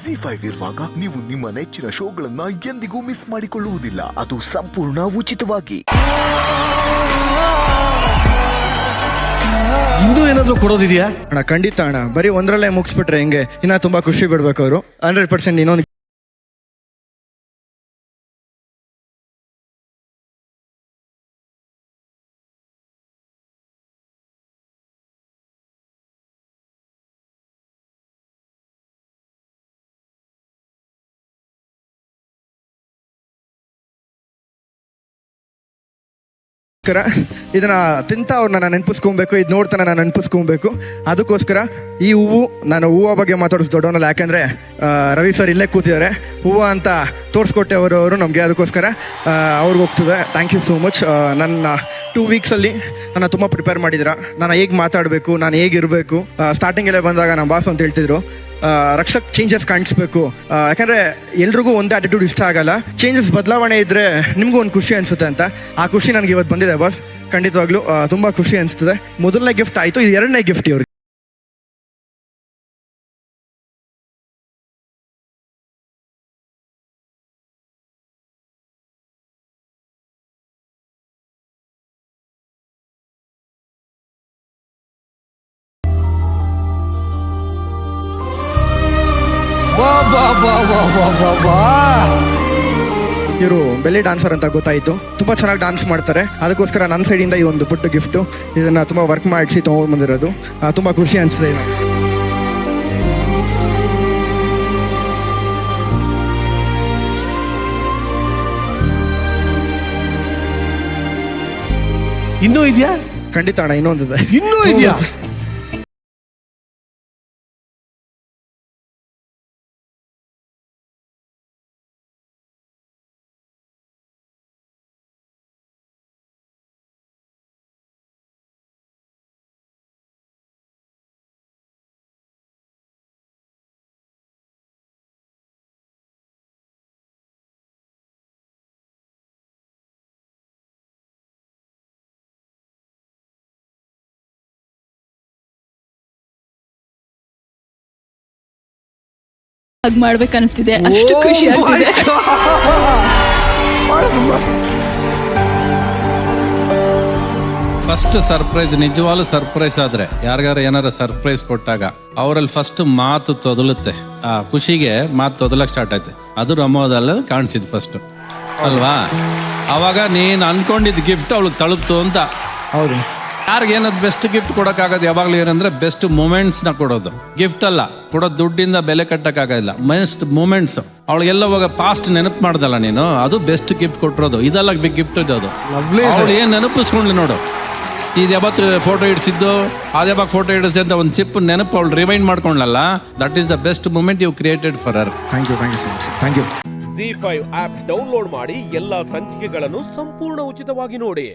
ZEE5 ಇರುವಾಗ ನೀವು ನಿಮ್ಮ ನೆಚ್ಚಿನ ಶೋಗಳನ್ನ ಎಂದಿಗೂ ಮಿಸ್ ಮಾಡಿಕೊಳ್ಳುವುದಿಲ್ಲ. ಅದು ಸಂಪೂರ್ಣ ಉಚಿತವಾಗಿ. ಇನ್ನೂ ಏನಾದ್ರು ಕೊಡೋದಿದೆಯಾ ಅಣ್ಣ? ಖಂಡಿತ ಅಣ್ಣ, ಬರೀ ಒಂದರಲ್ಲೇ ಮುಗಿಸ್ಬಿಟ್ರೆ ಹೆಂಗೆ? ಇನ್ನ ತುಂಬಾ ಖುಷಿ ಬಿಡ್ಬೇಕು ಅವರು. 100% ಇನ್ನೊಂದು ಇದನ್ನ ತಿಂತ ಅವ್ರನ್ನ ನಾನು ನೆನಪಿಸ್ಕೊಬೇಕು, ಇದು ನೋಡ್ತಾನೆ ನಾನು ನೆನಪಿಸ್ಕೊಬೇಕು. ಅದಕ್ಕೋಸ್ಕರ ಈ ಹೂವು, ನಾನು ಹೂವು ಬಗ್ಗೆ ಮಾತಾಡೋದು ದೊಡ್ಡವನಲ್ಲ, ಯಾಕೆಂದರೆ ರವಿ ಸರ್ ಇಲ್ಲೇ ಕೂತಿದ್ದಾರೆ. ಹೂವು ಅಂತ ತೋರಿಸ್ಕೊಟ್ಟೆ ಅವರು ನಮಗೆ, ಅದಕ್ಕೋಸ್ಕರ ಅವ್ರಿಗೆ ಹೋಗ್ತದೆ. Thank you so much. ನನ್ನ 2 ವೀಕ್ಸಲ್ಲಿ ನನ್ನ ತುಂಬ ಪ್ರಿಪೇರ್ ಮಾಡಿದ್ದೀರಾ. ನಾನು ಹೇಗೆ ಮಾತಾಡಬೇಕು, ನಾನು ಹೇಗಿರಬೇಕು. ಸ್ಟಾರ್ಟಿಂಗಲ್ಲೇ ಬಂದಾಗ ನಮ್ಮ ಬಾಸ್ ಅಂತ ಹೇಳ್ತಿದ್ರು, ರಕ್ಷಕ್ ಚೇಂಜಸ್ ಕಾಣಿಸ್ಬೇಕು, ಯಾಕಂದರೆ ಎಲ್ರಿಗೂ ಒಂದೇ ಆಟಿಟ್ಯೂಡ್ ಇಷ್ಟ ಆಗಲ್ಲ, ಚೇಂಜಸ್ ಬದಲಾವಣೆ ಇದ್ದರೆ ನಿಮಗೂ ಒಂದು ಖುಷಿ ಅನಿಸುತ್ತೆ ಅಂತ. ಆ ಖುಷಿ ನನಗೆ ಇವತ್ತು ಬಂದಿದೆ ಬಾಸ್. ಖಂಡಿತವಾಗ್ಲೂ ತುಂಬ ಖುಷಿ ಅನಿಸ್ತದೆ. ಮೊದಲನೇ ಗಿಫ್ಟ್ ಆಯಿತು, ಇದು 2ನೇ ಗಿಫ್ಟ್ ಇವ್ರಿಗೆ. ಇವರು ಬೆಲ್ಲಿ ಡಾನ್ಸರ್ ಅಂತ ಗೊತ್ತಾಯಿತು. ತುಂಬ ಚೆನ್ನಾಗಿ ಡಾನ್ಸ್ ಮಾಡ್ತಾರೆ. ಅದಕ್ಕೋಸ್ಕರ ನನ್ನ ಸೈಡಿಂದ ಈ ಒಂದು ಪುಟ್ಟ ಗಿಫ್ಟು. ಇದನ್ನು ತುಂಬ ವರ್ಕ್ ಮಾಡಿಸಿ ತೊಗೊಂಡು ಬಂದಿರೋದು. ತುಂಬ ಖುಷಿ ಅನಿಸ್ತದೆ. ಇನ್ನೂ ಇದೆಯಾ? ಖಂಡಿತ ಅಣ್ಣ, ಇನ್ನೊಂದಿದೆ. ಇನ್ನೂ ಇದೆಯಾ? ಹಗ್ ಮಾಡ್ಬೇಕನ್ಸ್ತಿದೆ, ಅಷ್ಟು ಖುಷಿ ಆಗ್ತಿದೆ. ಫಸ್ಟ್ ಸರ್ಪ್ರೈಸ್ ನಿಜವಾಗ್ಲೂ ಸರ್ಪ್ರೈಸ್ ಆದ್ರೆ, ಯಾರಿಗಾರ ಏನಾರ ಸರ್ಪ್ರೈಸ್ ಕೊಟ್ಟಾಗ ಅವರಲ್ಲಿ ಫಸ್ಟ್ ಮಾತು ತೊದಲುತ್ತೆ. ಆ ಖುಷಿಗೆ ಮಾತು ತೊದಲಕ್ ಸ್ಟಾರ್ಟ್ ಆಯ್ತು. ಅದು ರಮೋದಲ್ಲಿ ಕಾಣಿಸಿದ್ ಫಸ್ಟ್ ಅಲ್ವಾ? ಅವಾಗ ನೀನ್ ಅನ್ಕೊಂಡಿದ್ ಗಿಫ್ಟ್ ಅವಳಿಗೆ ತಲುಪ್ತು ಅಂತ. ಹೌದು. ಯಾರಿಗೆ ಏನದು ಬೆಸ್ಟ್ ಗಿಫ್ಟ್ ಕೊಡೋಕ್ಕಾಗೋದು ಯಾವಾಗಲೂ ಏನಂದ್ರೆ ಬೆಸ್ಟ್ ಮೂಮೆಂಟ್ಸ್ನ ಕೊಡೋದು. ಗಿಫ್ಟ್ ಅಲ್ಲ ಕೊಡೋದು, ದುಡ್ಡಿಂದ ಬೆಲೆ ಕಟ್ಟಕ್ಕಾಗಲ್ಲ. Best moments. ಅವಳಿಗೆಲ್ಲ ಹೋಗ ಪಾಸ್ಟ್ ನೆನಪು ಮಾಡ್ದಲ್ಲ ನೀನು, ಅದು ಬೆಸ್ಟ್ ಗಿಫ್ಟ್ ಕೊಟ್ಟಿರೋದು. ಇದೆಲ್ಲ ಬಿಗ್ ಗಿಫ್ಟ್ ಇರೋದು. ಅವಳು ಏನು ನೆನಪಿಸ್ಕೊಂಡ್ಲಿ ನೋಡು. ಇದು ಯಾವತ್ತು ಫೋಟೋ ಇಡಿಸಿದ್ದು, ಅದು ಯಾವಾಗ ಫೋಟೋ ಇಡಿಸಿ ಅಂತ ಒಂದು ಚಿಪ್ ನೆನಪು ಅವಳು ರಿವೈಂಡ್ ಮಾಡ್ಕೊಂಡ್ಲಲ್ಲ, that is the best moment you created for her. Thank you so much. Thank you. ZEE5 app download ಮಾಡಿ ಎಲ್ಲಾ ಸಂಚಿಕೆಗಳನ್ನು ಸಂಪೂರ್ಣ ಉಚಿತವಾಗಿ ನೋಡಿ.